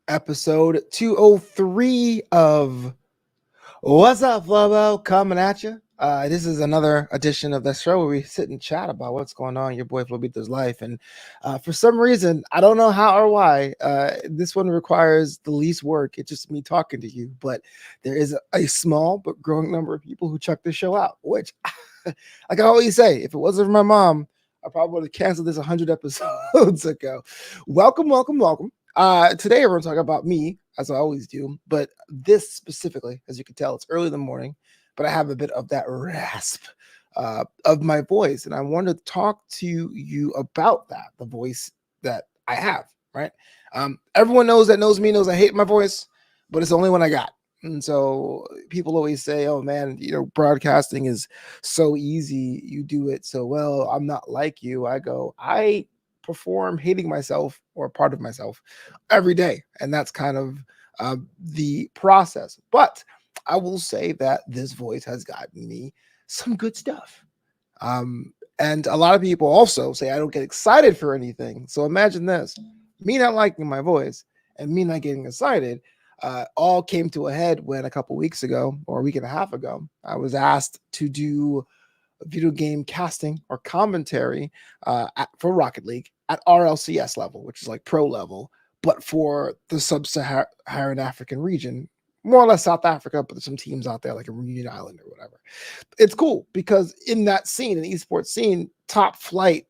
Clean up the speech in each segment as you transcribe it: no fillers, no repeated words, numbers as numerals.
Episode 203 of What's Up, Flobo? Coming at you. This is another edition of the show where we sit and chat about what's going on in your boy Flobito's life. And for some reason, I don't know how or why, this one requires the least work. It's just me talking to you. But there is a small but growing number of people who check this show out, which, like I always say, if it wasn't for my mom, I probably would have canceled this 100 episodes ago. Welcome, welcome, welcome. Today we're going to talk about me, as I always do, but this specifically, as you can tell, it's early in the morning, but I have a bit of that rasp of my voice, and I want to talk to you about that, the voice that I have, right? Everyone knows me, knows I hate my voice, but it's the only one I got. And so people always say, oh man, broadcasting is so easy. You do it so well. I'm not like you. I go, I perform hating myself or part of myself every day. And that's kind of the process. But I will say that this voice has gotten me some good stuff. And a lot of people also say I don't get excited for anything. So imagine this, me not liking my voice and me not getting excited all came to a head when a couple weeks ago or a week and a half ago, I was asked to do video game casting or commentary for Rocket League at RLCS level, which is like pro level, but for the sub-Saharan African region, more or less South Africa, but there's some teams out there like a Reunion Island or whatever. It's cool because in that scene, in the esports scene, top flight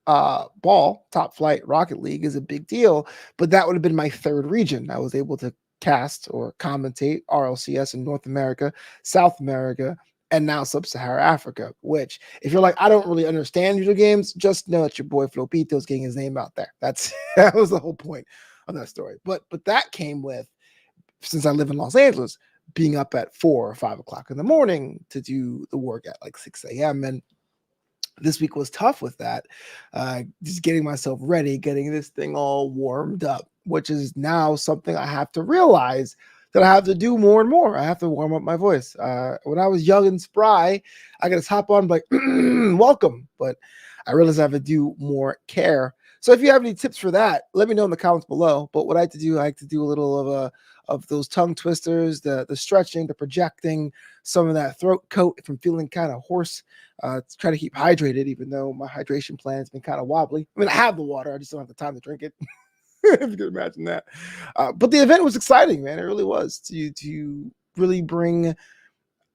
top flight Rocket League is a big deal, but that would have been my third region. I was able to cast or commentate RLCS in North America, South America, and now Sub-Saharan Africa, which if you're like, I don't really understand video games, just know that your boy Flopito's getting his name out there. That was the whole point of that story. But that came with, since I live in Los Angeles, being up at 4 or 5 o'clock in the morning to do the work at like 6 a.m. And this week was tough with that. Just getting myself ready, getting this thing all warmed up, which is now something I have to realize that I have to do more and more. I have to warm up my voice. When I was young and spry, I could just hop on like, welcome. But I realized I have to do more care. So if you have any tips for that, let me know in the comments below. But what I like to do a little of those tongue twisters, the stretching, the projecting, some of that throat coat if I'm feeling kind of hoarse. Try to keep hydrated, even though my hydration plan has been kind of wobbly. I mean, I have the water, I just don't have the time to drink it. If you can imagine that. But the event was exciting, man. It really was to really bring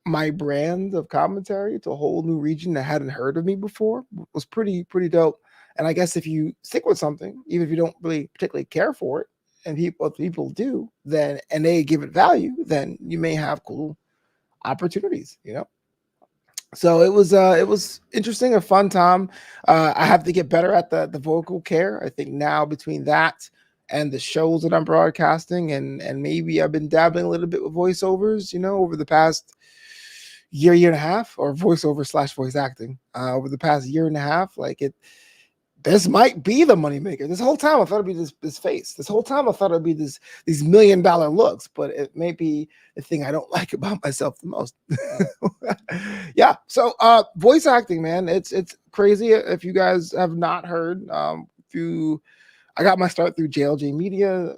my brand of commentary to a whole new region that hadn't heard of me before. It was pretty dope. And I guess if you stick with something, even if you don't really particularly care for it, and people do, then and they give it value, then you may have cool opportunities. So it was interesting, a fun time. I have to get better at the vocal care. I think now between that and the shows that I'm broadcasting, and maybe I've been dabbling a little bit with voiceovers, over the past year and a half, or voiceover / voice acting over the past year and a half. Like this might be the moneymaker. This whole time I thought it'd be this face. This whole time I thought it'd be these $1 million looks, but it may be the thing I don't like about myself the most. Yeah. So voice acting, man, it's crazy. If you guys have not heard, I got my start through JLJ Media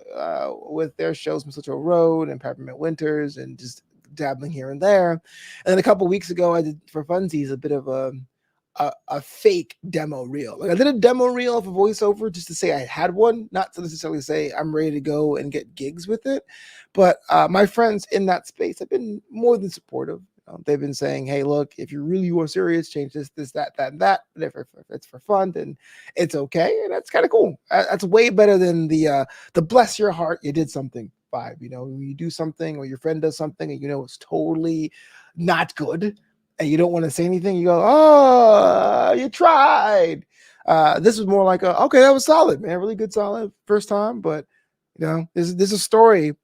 with their shows Mistletoe Road and Peppermint Winters, and just dabbling here and there. And then a couple weeks ago, I did for funsies a bit of a fake demo reel. Like I did a demo reel of a voiceover just to say I had one, not to necessarily say I'm ready to go and get gigs with it. But my friends in that space have been more than supportive. They've been saying, hey, look, if you really are serious, change this, that, and that. But if it's for fun, then it's okay. And that's kind of cool. That's way better than the bless your heart, you did something vibe. When you do something or your friend does something and it's totally not good, and you don't want to say anything, you go, oh, you tried. This was more like, okay, that was solid, man. Really good, solid first time. But, this is a story.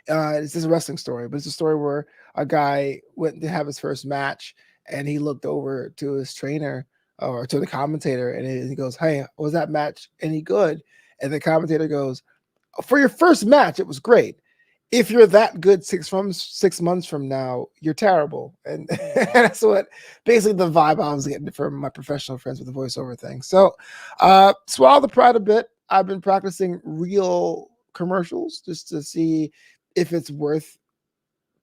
This is a wrestling story, but it's a story where a guy went to have his first match, and he looked over to his trainer or to the commentator, and he goes, hey, was that match any good? And the commentator goes, for your first match, it was great. If you're that good 6 months from now, you're terrible. And that's what basically the vibe I was getting from my professional friends with the voiceover thing. So swallow the pride a bit. I've been practicing real commercials just to see if it's worth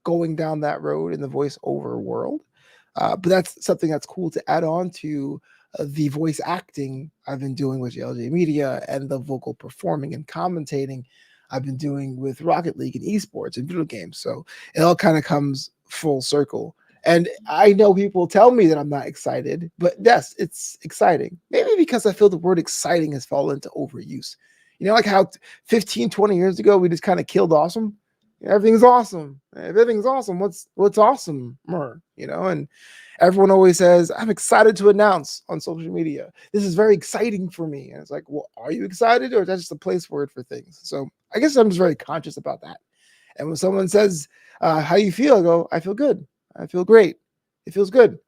going down that road in the voiceover world. But that's something that's cool to add on to the voice acting I've been doing with JLJ Media and the vocal performing and commentating I've been doing with Rocket League and esports and video games. So it all kind of comes full circle. And I know people tell me that I'm not excited, but yes, it's exciting. Maybe because I feel the word exciting has fallen into overuse. You know, like how 15, 20 years ago, we just kind of killed awesome. Everything's awesome. Everything's awesome. What's awesome? You know, and everyone always says, I'm excited to announce on social media. This is very exciting for me. And it's like, well, are you excited or is that just a place word for things? So I guess I'm just very conscious about that. And when someone says, how you feel? I go, I feel good. I feel great. It feels good.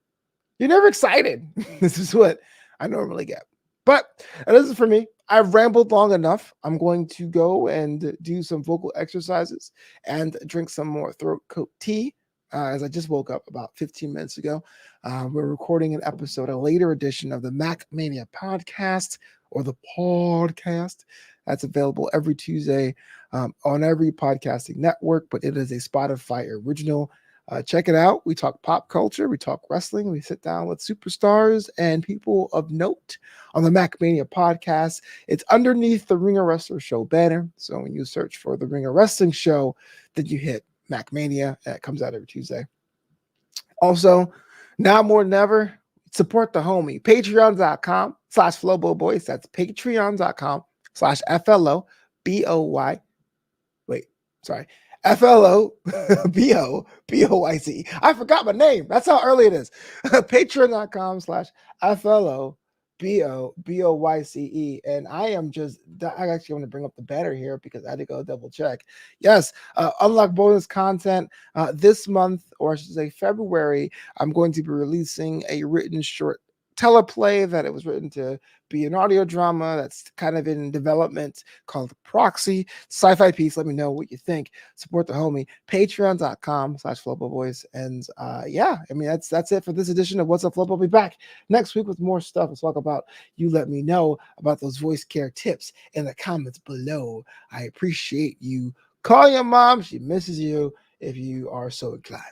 You're never excited. This is what I normally get. But this is for me. I've rambled long enough. I'm going to go and do some vocal exercises and drink some more throat coat tea. As I just woke up about 15 minutes ago. We're recording an episode, a later edition of the Mac Mania podcast or the podcast. That's available every Tuesday on every podcasting network, but it is a Spotify original. Check it out. We talk pop culture, we talk wrestling, we sit down with superstars and people of note on the Mac Mania podcast. It's underneath the Ring of Wrestler Show banner. So when you search for the Ring of Wrestling Show, then you hit Mac Mania. It comes out every Tuesday. Also, now more than ever, support the homie. Patreon.com/Flobo Boys. That's patreon.com/FLOBOY. Wait, sorry. FLOBOBOYC. I forgot my name. That's how early it is. Patreon.com/FLOBOBOYCE. And I actually want to bring up the banner here because I had to go double check. Yes, unlock bonus content this month, or I should say February. I'm going to be releasing a written short teleplay that it was written to be an audio drama that's kind of in development called Proxy. Sci-fi piece. Let me know what you think. Support the homie. Patreon.com/Flobo Boys. And yeah, I mean that's it for this edition of What's Up Flobo. I'll be back next week with more stuff. Let's talk about you. Let me know about those voice care tips in the comments below. I appreciate you. Call your mom. She misses you if you are so inclined.